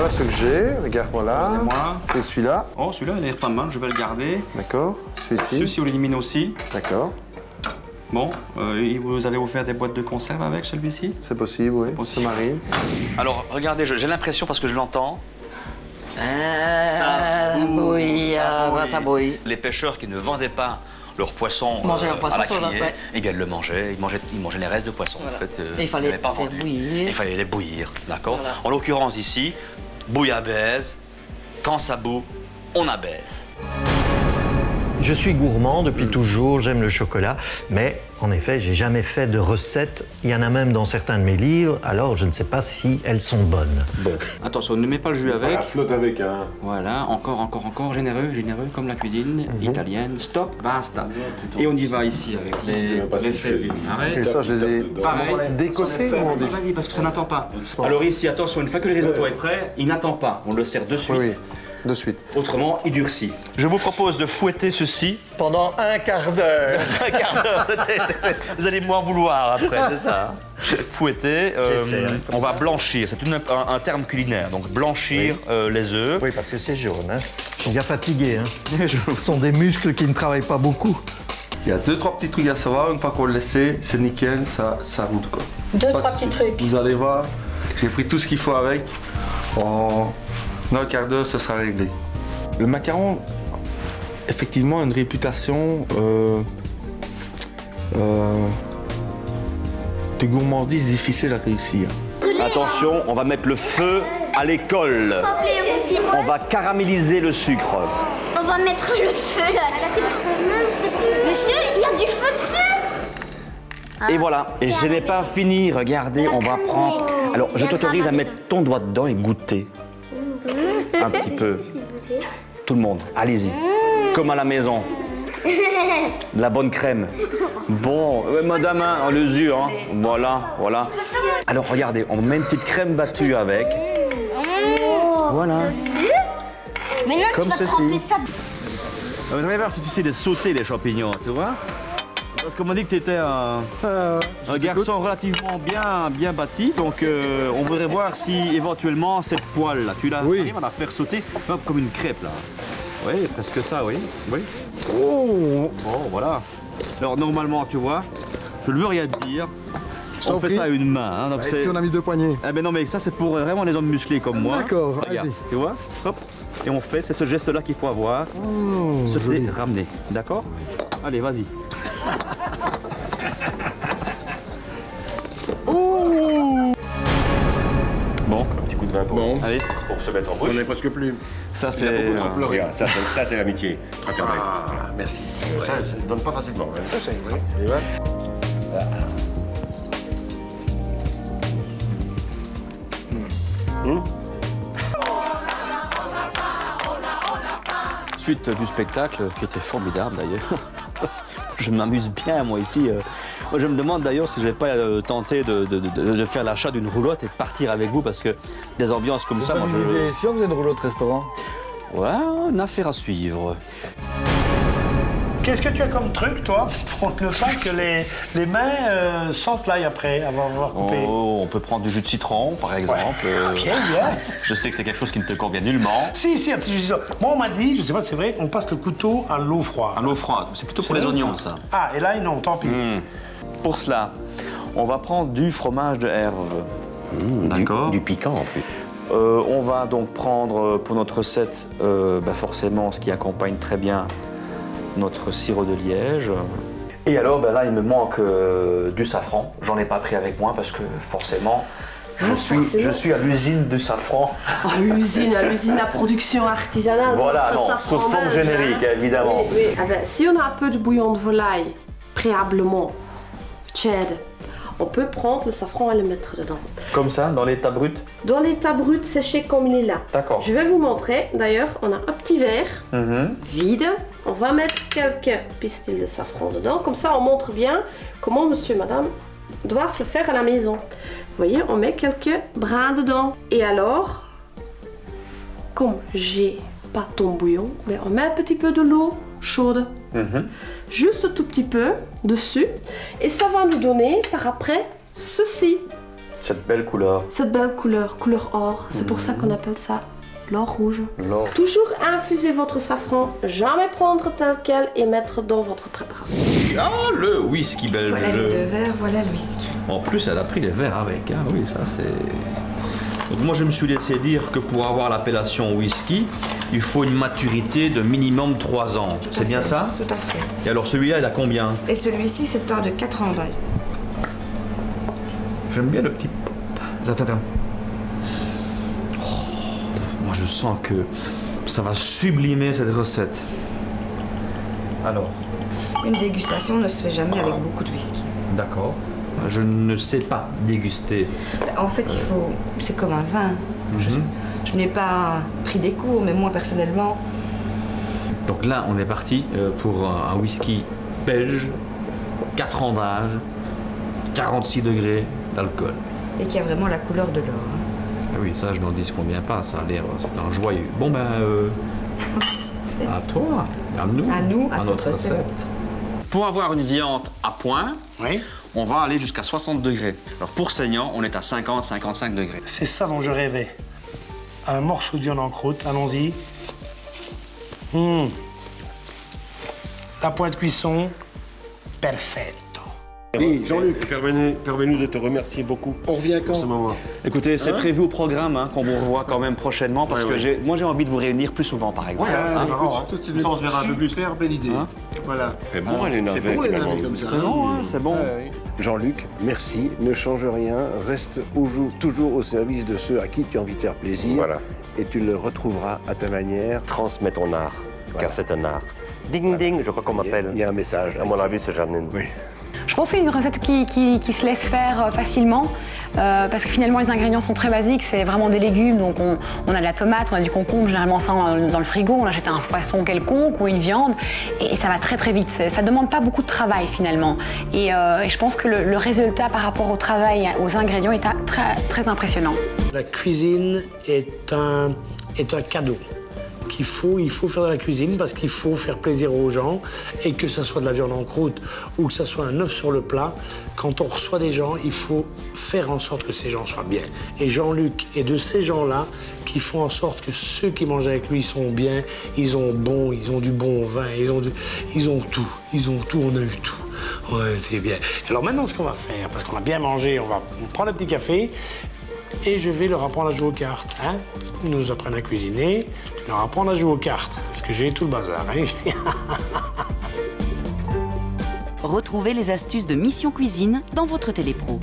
Voilà ce que j'ai. Regarde-moi là. Et celui-là. Oh, celui-là, il a l'air pas mal. Je vais le garder. D'accord. Celui-ci. Celui-ci, on l'élimine aussi. D'accord. Bon, vous allez vous faire des boîtes de conserve avec celui-ci? C'est possible, oui. Ça m'arrive. Alors, regardez, j'ai l'impression, parce que je l'entends, ça bouille. Les pêcheurs qui ne vendaient pas leurs poissons à la criée, eh bien, ils le mangeaient. Ils mangeaient les restes de poissons. Voilà. En fait, et il fallait pas faire bouillir. Il fallait les bouillir, d'accord? Voilà. En l'occurrence ici, bouillabaisse, quand ça bout, on abaisse. Je suis gourmand depuis toujours, j'aime le chocolat, mais en effet, j'ai jamais fait de recettes. Il y en a même dans certains de mes livres, alors je ne sais pas si elles sont bonnes. Bon. Attention, ne mets pas le jus avec. Voilà, flotte avec, hein. Voilà, encore, généreux, comme la cuisine italienne. Stop, basta. Et on y va ici avec les fèves du vinagre. Et ça, je les ai décossés ou on dit? Vas-y, parce que ça n'attend pas. Alors ici, attention, une fois que le risotto est prêt, il n'attend pas. On le sert de suite. Oui, de suite. Autrement, il durcit. Je vous propose de fouetter ceci. Pendant un quart d'heure. Un quart d'heure. Vous allez m'en vouloir après, c'est ça. Fouetter. On va blanchir. C'est un terme culinaire. Donc blanchir les œufs. Oui, parce que c'est jaune. Hein. Je suis bien fatigué. Hein. Ce sont des muscles qui ne travaillent pas beaucoup. Il y a 2-3 petits trucs à savoir. Une fois qu'on le sait, c'est nickel, ça roule quoi. 2-3 petits trucs. Vous allez voir, j'ai pris tout ce qu'il faut avec. Dans un quart d'heure, ce sera réglé. Le macaron, effectivement, a une réputation de gourmandise difficile à réussir. Attention, on va mettre le feu à l'école. On va caraméliser le sucre. On va mettre le feu là. Monsieur, il y a du feu dessus. Et voilà. Et je n'ai pas fini. Regardez, on va prendre... Alors, je t'autorise à mettre ton doigt dedans et goûter. Un petit peu. Tout le monde, allez-y. Comme à la maison. De la bonne crème. Bon, madame, hein, les yeux, hein. Voilà. Alors, regardez, on met une petite crème battue avec. Voilà. Maintenant, comme tu vas ceci. tremper ça. Je vais voir si tu sais les sauter, les champignons, tu vois? Parce qu'on m'a dit que tu étais un garçon relativement bien bâti, donc on voudrait voir si éventuellement cette poêle là, tu arrives à la faire sauter comme une crêpe là. Oui, presque ça, oui. Oh, voilà. Alors normalement, tu vois, je ne veux rien te dire. On fait ça à une main. Hein, donc si on a mis 2 poignées. Eh ben non, mais ça c'est pour vraiment les hommes musclés comme moi. D'accord, regarde, vas-y. tu vois, hop, et on fait, c'est ce geste là qu'il faut avoir. Se fait ramener, d'accord? Allez, vas-y. Bon, un petit coup de vin pour, allez, pour se mettre en bouche. On est presque plus. Ça c'est... Regarde, ça c'est l'amitié. Ah, merci. Ça ne donne pas facilement. Hein. Ça, c'est vrai. Et voilà. Suite du spectacle, qui était formidable d'ailleurs. Je m'amuse bien, moi, ici. Moi, je me demande d'ailleurs si je vais pas tenter de faire l'achat d'une roulotte et de partir avec vous, parce que des ambiances comme ça, moi, je... Si on faisait une roulotte restaurant? Ouais, une affaire à suivre. Qu'est-ce que tu as comme truc, toi, pour ne pas que les mains sentent l'ail après avoir coupé? Oh, on peut prendre du jus de citron, par exemple. Ok, bien. Je sais que c'est quelque chose qui ne te convient nullement. Si, un petit jus de citron. Moi, on m'a dit, je sais pas si c'est vrai, on passe le couteau à l'eau froide. À l'eau froide, c'est plutôt pour les oignons, ça. Ah, et là, non, tant pis. Pour cela, on va prendre du fromage de Herve. D'accord. Du piquant en plus. On va donc prendre pour notre recette forcément ce qui accompagne très bien notre sirop de liège. Et alors là il me manque du safran. J'en ai pas pris avec moi parce que forcément je suis à l'usine du safran. Oh, l'usine, la production artisanale. Voilà, non, sous forme générique évidemment. Oui. Ah ben, si on a un peu de bouillon de volaille préalablement tiède, on peut prendre le safran et le mettre dedans. Comme ça, dans l'état brut? Dans l'état brut séché comme il est là. D'accord. Je vais vous montrer. D'ailleurs, on a un petit verre vide. On va mettre quelques pistils de safran dedans. Comme ça, on montre bien comment monsieur et madame doivent le faire à la maison. Vous voyez, on met quelques brins dedans. Et alors, comme j'ai pas ton bouillon, mais on met un petit peu de l'eau chaude. Juste un tout petit peu dessus. Et ça va nous donner par après ceci. Cette belle couleur. Cette belle couleur, couleur or. C'est pour ça qu'on appelle ça l'or rouge. L'or. Toujours infuser votre safran, jamais prendre tel quel et mettre dans votre préparation. Ah, le whisky belge. Voilà les 2 verres, voilà le whisky. En plus, elle a pris les verres avec. Hein. Oui, ça c'est... Donc moi, je me suis laissé dire que pour avoir l'appellation whisky, il faut une maturité de minimum 3 ans. C'est bien ça? Tout à fait. Et alors celui-là, il a combien? Et celui-ci, c'est un de 4 ans d'âge. J'aime bien le petit... Attends. Moi, je sens que ça va sublimer cette recette. Alors, Une dégustation ne se fait jamais avec beaucoup de whisky. d'accord. Je ne sais pas déguster. En fait, il faut... C'est comme un vin. Je n'ai pas pris des cours, mais moi, personnellement... Donc là, on est parti pour un whisky belge, 4 ans d'âge, 46 degrés d'alcool. Et qui a vraiment la couleur de l'or. Hein. Ah oui, ça, je n'en dis combien pas, ça a l'air... C'est un joyeux. Bon, ben... à toi, à nous, à cette notre recette. Pour avoir une viande à point, Oui. on va aller jusqu'à 60 degrés. Alors pour saignant, on est à 50-55 degrés. C'est ça dont je rêvais. Un morceau de viande en croûte, allons-y. La pointe de cuisson, perfetto. Oui, Jean-Luc, Permets-nous de te remercier beaucoup on revient pour ce quand? moment. Écoutez, c'est prévu au programme qu'on vous revoit quand même prochainement parce que moi j'ai envie de vous réunir plus souvent par exemple. Écoute, Ça, on se verra un peu plus. super belle idée. Voilà. C'est bon, les navets. C'est bon les finalement. navets comme ça. C'est bon, hein, c'est bon. Jean-Luc, merci. Ne change rien. Reste toujours au service de ceux à qui tu as envie de faire plaisir. Voilà. Et tu le retrouveras à ta manière. Transmets ton art, car c'est un art. Ding ding, je crois qu'on m'appelle. Il y a un message. À mon avis, c'est Janine. Oui. Je pense que c'est une recette qui se laisse faire facilement parce que finalement les ingrédients sont très basiques, c'est vraiment des légumes, donc on a de la tomate, on a du concombre, généralement ça dans le frigo, on achète un poisson quelconque ou une viande et ça va très très vite, ça ne demande pas beaucoup de travail finalement et je pense que le résultat par rapport au travail, aux ingrédients est très, très impressionnant. La cuisine est un cadeau. Il faut faire de la cuisine parce qu'il faut faire plaisir aux gens et que ça soit de la viande en croûte ou que ça soit un œuf sur le plat, quand on reçoit des gens, il faut faire en sorte que ces gens soient bien. Et Jean-Luc est de ces gens-là qui font en sorte que ceux qui mangent avec lui sont bien, ils ont du bon vin, ils ont tout, on a eu tout. Ouais, c'est bien. Alors maintenant, ce qu'on va faire, parce qu'on a bien mangé, on va prendre un petit café et je vais leur apprendre à jouer aux cartes. Hein? Ils nous apprennent à cuisiner, leur apprendre à jouer aux cartes, parce que j'ai tout le bazar. Hein? Retrouvez les astuces de Mission Cuisine dans votre Télépro.